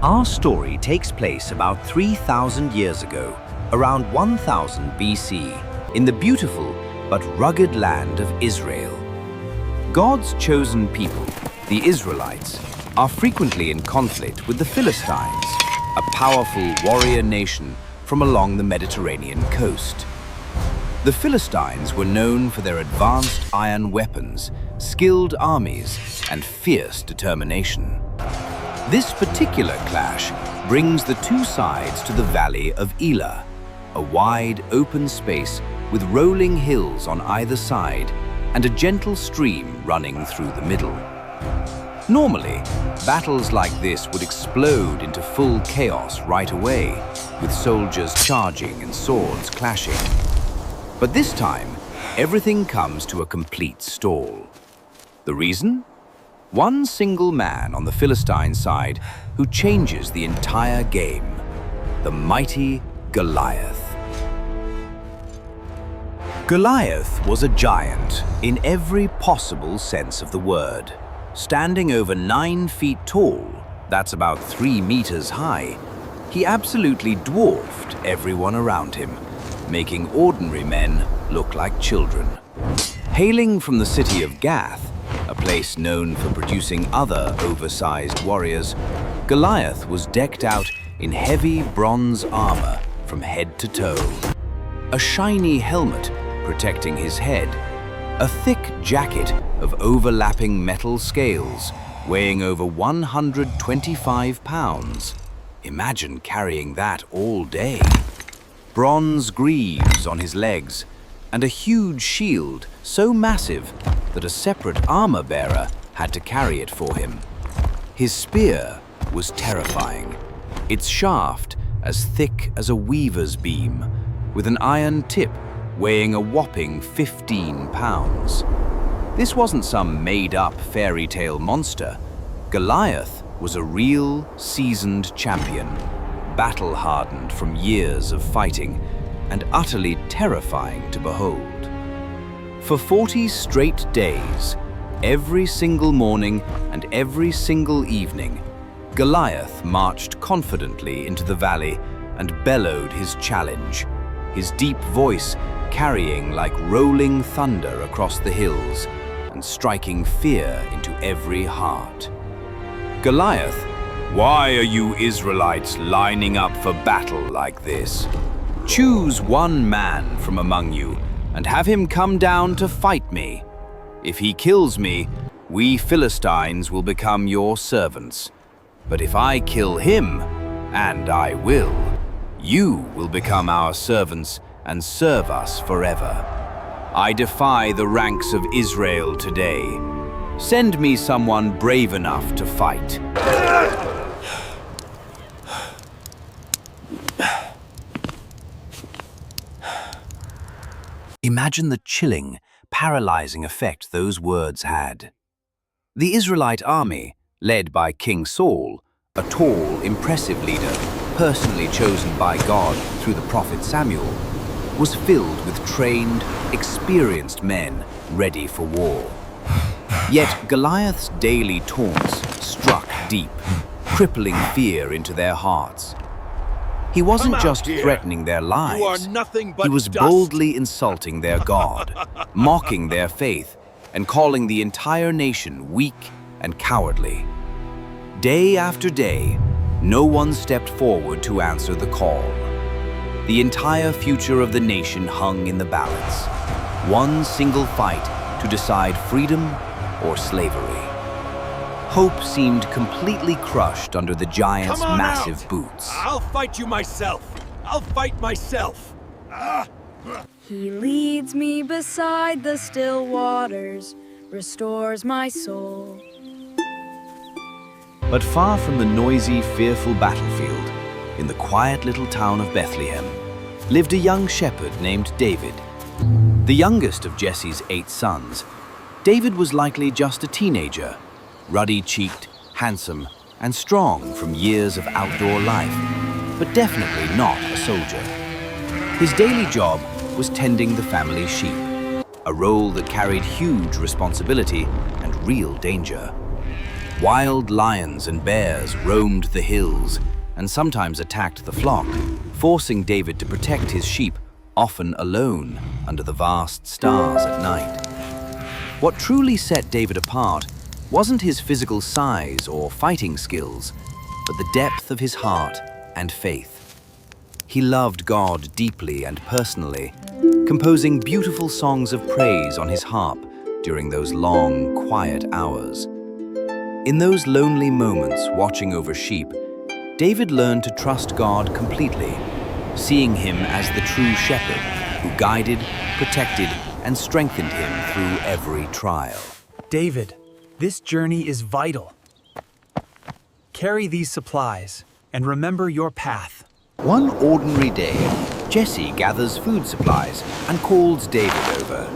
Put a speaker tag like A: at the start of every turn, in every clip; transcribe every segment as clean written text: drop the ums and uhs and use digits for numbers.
A: Our story takes place about 3,000 years ago, around 1000 BC, in the beautiful but rugged land of Israel. God's chosen people, the Israelites, are frequently in conflict with the Philistines, a powerful warrior nation from along the Mediterranean coast. The Philistines were known for their advanced iron weapons, skilled armies, and fierce determination. This particular clash brings the two sides to the valley of Elah, a wide, open space with rolling hills on either side and a gentle stream running through the middle. Normally, battles like this would explode into full chaos right away, with soldiers charging and swords clashing. But this time, everything comes to a complete stall. The reason? One single man on the Philistine side who changes the entire game, the mighty Goliath. Goliath was a giant in every possible sense of the word. Standing over 9 feet tall, that's about 3 meters high, he absolutely dwarfed everyone around him, making ordinary men look like children. Hailing from the city of Gath, a place known for producing other oversized warriors, Goliath was decked out in heavy bronze armor from head to toe. A shiny helmet protecting his head, a thick jacket of overlapping metal scales weighing over 125 pounds. Imagine carrying that all day. Bronze greaves on his legs, and a huge shield so massive that a separate armor-bearer had to carry it for him. His spear was terrifying, its shaft as thick as a weaver's beam, with an iron tip weighing a whopping 15 pounds. This wasn't some made-up fairy tale monster. Goliath was a real, seasoned champion, battle-hardened from years of fighting, and utterly terrifying to behold. For 40 straight days, every single morning and every single evening, Goliath marched confidently into the valley and bellowed his challenge, his deep voice carrying like rolling thunder across the hills and striking fear into every heart. Goliath, why are you Israelites lining up for battle like this? Choose one man from among you and have him come down to fight me. If he kills me, we Philistines will become your servants. But if I kill him, and I will, you will become our servants and serve us forever. I defy the ranks of Israel today. Send me someone brave enough to fight. Imagine the chilling, paralyzing effect those words had. The Israelite army, led by King Saul, a tall, impressive leader, personally chosen by God through the prophet Samuel, was filled with trained, experienced men ready for war. Yet Goliath's daily taunts struck deep, crippling fear into their hearts. He wasn't just threatening their lives, he was boldly insulting their God, mocking their faith, and calling the entire nation weak and cowardly. Day after day, no one stepped forward to answer the call. The entire future of the nation hung in the balance. One single fight to decide freedom or slavery. Hope seemed completely crushed under the giant's massive boots.
B: I'll fight you myself. I'll fight myself.
C: He leads me beside the still waters, restores my soul.
A: But far from the noisy, fearful battlefield, in the quiet little town of Bethlehem, lived a young shepherd named David. The youngest of Jesse's 8 sons, David was likely just a teenager, ruddy-cheeked, handsome, and strong from years of outdoor life, but definitely not a soldier. His daily job was tending the family sheep, a role that carried huge responsibility and real danger. Wild lions and bears roamed the hills and sometimes attacked the flock, forcing David to protect his sheep, often alone under the vast stars at night. What truly set David apart wasn't his physical size or fighting skills, but the depth of his heart and faith. He loved God deeply and personally, composing beautiful songs of praise on his harp during those long, quiet hours. In those lonely moments watching over sheep, David learned to trust God completely, seeing him as the true shepherd who guided, protected, and strengthened him through every trial.
D: David, this journey is vital. Carry these supplies and remember your path.
A: One ordinary day, Jesse gathers food supplies and calls David over.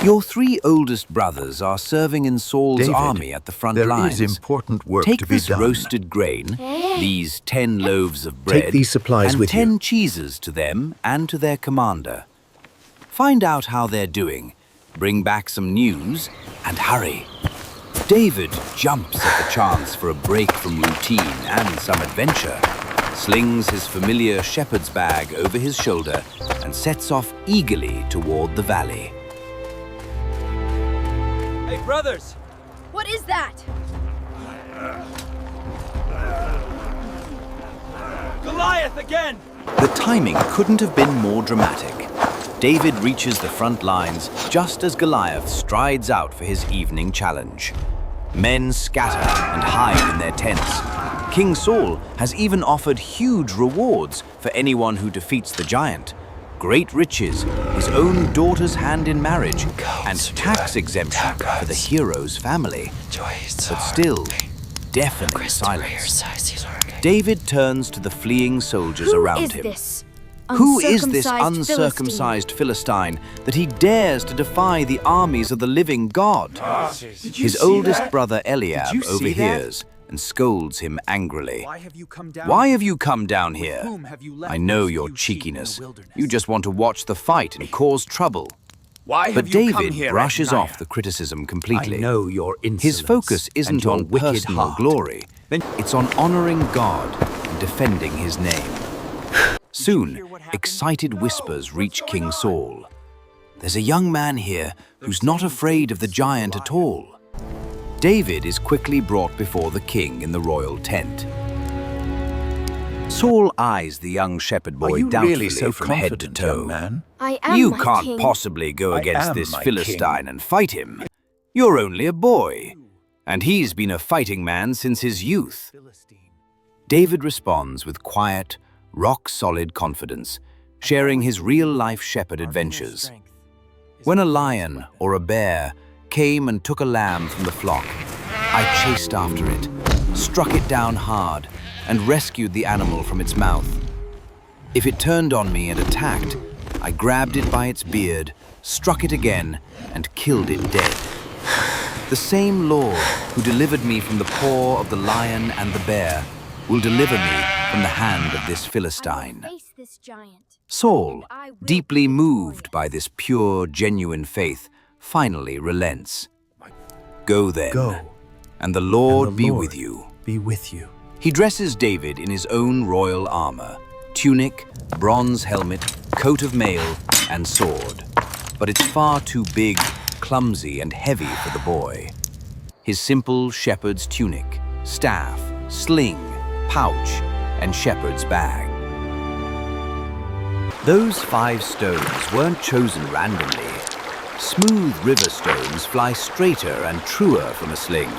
A: Your 3 oldest brothers are serving in Saul's
E: David,
A: army at the front
E: there
A: lines.
E: is important work
A: Take
E: to be
A: this
E: done.
A: roasted grain, these 10 loaves of bread,
E: Take these supplies
A: and
E: with
A: 10
E: you.
A: cheeses to them and to their commander. Find out how they're doing, bring back some news, and hurry. David jumps at the chance for a break from routine and some adventure, slings his familiar shepherd's bag over his shoulder, and sets off eagerly toward the valley.
B: Hey, brothers!
C: What is that?
B: Goliath again!
A: The timing couldn't have been more dramatic. David reaches the front lines just as Goliath strides out for his evening challenge. Men scatter and hide in their tents. King Saul has even offered huge rewards for anyone who defeats the giant. Great riches, his own daughter's hand in marriage, and tax exemption for the hero's family. But still, deafening silence. David turns to the fleeing soldiers around him. Who is this uncircumcised Philistine that he dares to defy the armies of the living God? His oldest brother Eliab overhears and scolds him angrily.
D: Why have you come down?
A: Why have you come down
D: With
A: here?
D: whom have you left
A: I know
D: those
A: your
D: few sheep in the
A: cheekiness.
D: wilderness?
A: You just want to watch the fight and cause trouble.
B: Why
A: But
B: have you come
A: David
B: here
A: brushes
B: at
A: off
B: night?
A: the criticism completely.
E: I know your insolence
A: His focus
E: and
A: isn't
E: your
A: on
E: wicked
A: personal
E: heart.
A: glory. It's on honoring God and defending his name. Soon, excited whispers reach King Saul. There's a young man here who's not afraid of the giant at all. David is quickly brought before the king in the royal tent. Saul eyes the young shepherd
E: Are
A: boy
E: you
A: doubtfully
E: really so
A: from head to
E: confident,
A: toe.
E: young man?
C: I am
A: You
C: my
A: can't
C: king.
A: possibly go
E: I
A: against
E: am
A: this
E: my
A: Philistine
E: king.
A: and fight him. You're only a boy, and he's been a fighting man since his youth. David responds with quiet, rock-solid confidence, sharing his real-life shepherd adventures. When a lion or a bear came and took a lamb from the flock, I chased after it, struck it down hard, and rescued the animal from its mouth. If it turned on me and attacked, I grabbed it by its beard, struck it again, and killed it dead. The same Lord who delivered me from the paw of the lion and the bear will deliver me from the hand of this Philistine.
C: Face this giant.
A: Saul,
C: and I will
A: deeply
C: be
A: moved
C: victorious.
A: by this pure, genuine faith, finally relents. Go then,
E: Go,
A: and the Lord
E: and the
A: be
E: Lord
A: with you.
E: be with you.
A: He dresses David in his own royal armor, tunic, bronze helmet, coat of mail, and sword. But it's far too big, clumsy, and heavy for the boy. His simple shepherd's tunic, staff, sling, pouch, and shepherd's bag. Those 5 stones weren't chosen randomly. Smooth river stones fly straighter and truer from a sling,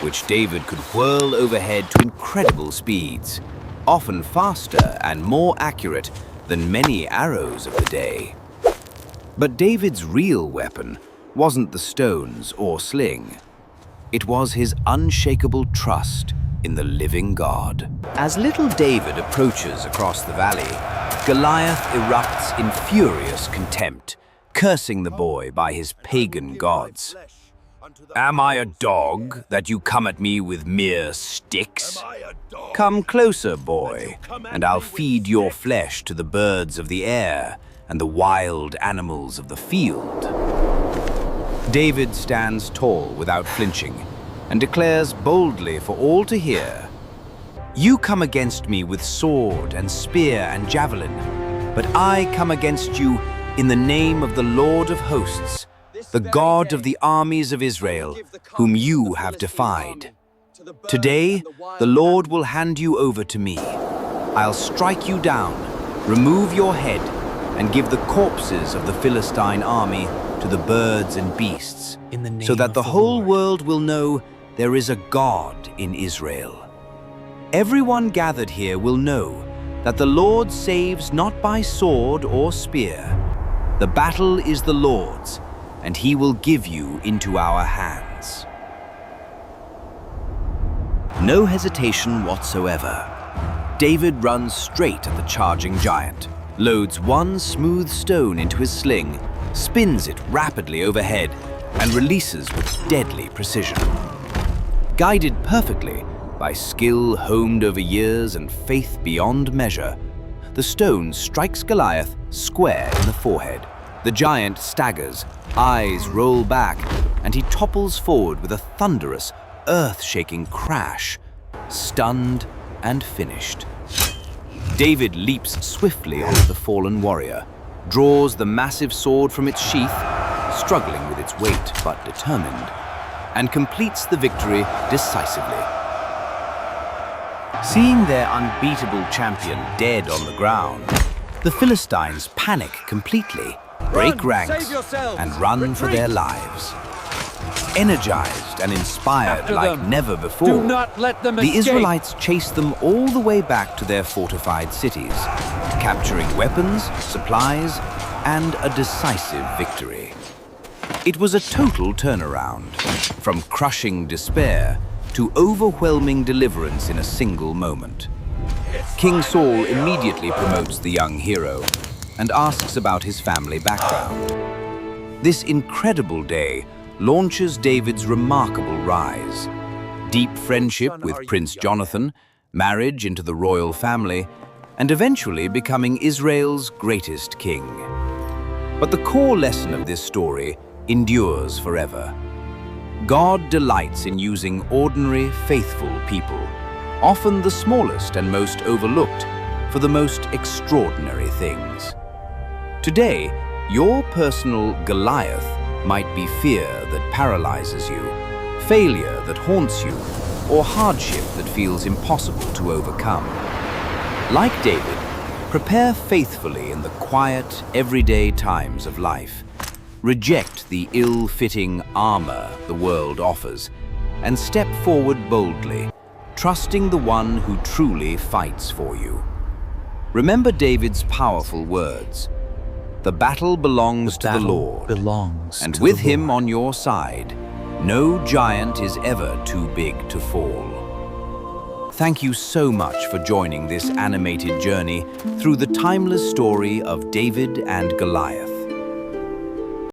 A: which David could whirl overhead to incredible speeds, often faster and more accurate than many arrows of the day. But David's real weapon wasn't the stones or sling. It was his unshakable trust in the living God. As little David approaches across the valley, Goliath erupts in furious contempt, cursing the boy by his pagan gods. Am I a dog that you come at me with mere sticks? Come closer, boy, and I'll feed your flesh to the birds of the air and the wild animals of the field. David stands tall without flinching, and declares boldly for all to hear, "You come against me with sword and spear and javelin, but I come against you in the name of the Lord of hosts, the God of the armies of Israel, whom you have defied. Today, the Lord will hand you over to me. I'll strike you down, remove your head, and give the corpses of the Philistine army to the birds and beasts,
D: In the name
A: so that
D: of
A: the
D: the
A: whole
D: Lord.
A: world will know there is a God in Israel. Everyone gathered here will know that the Lord saves not by sword or spear. The battle is the Lord's, and he will give you into our hands." No hesitation whatsoever. David runs straight at the charging giant, loads one smooth stone into his sling, spins it rapidly overhead, and releases with deadly precision. Guided perfectly by skill honed over years and faith beyond measure, the stone strikes Goliath square in the forehead. The giant staggers, eyes roll back, and he topples forward with a thunderous, earth-shaking crash, stunned and finished. David leaps swiftly onto the fallen warrior, draws the massive sword from its sheath, struggling with its weight but determined, and completes the victory decisively. Seeing their unbeatable champion dead on the ground, the Philistines panic completely, break ranks, and run for their lives. Energized and inspired like never before,
B: Do not let them
A: the
B: escape.
A: Israelites chased them all the way back to their fortified cities, capturing weapons, supplies, and a decisive victory. It was a total turnaround, from crushing despair to overwhelming deliverance in a single moment. King Saul immediately promotes the young hero and asks about his family background. This incredible day launches David's remarkable rise. Deep friendship with Prince Jonathan, marriage into the royal family, and eventually becoming Israel's greatest king. But the core lesson of this story endures forever. God delights in using ordinary, faithful people, often the smallest and most overlooked, for the most extraordinary things. Today, your personal Goliath might be fear that paralyzes you, failure that haunts you, or hardship that feels impossible to overcome. Like David, prepare faithfully in the quiet, everyday times of life. Reject the ill-fitting armor the world offers, and step forward boldly, trusting the one who truly fights for you. Remember David's powerful words, "The battle belongs to the Lord,
D: belongs
A: and
D: to
A: with
D: the
A: him
D: Lord.
A: on your side, no giant is ever too big to fall." Thank you so much for joining this animated journey through the timeless story of David and Goliath.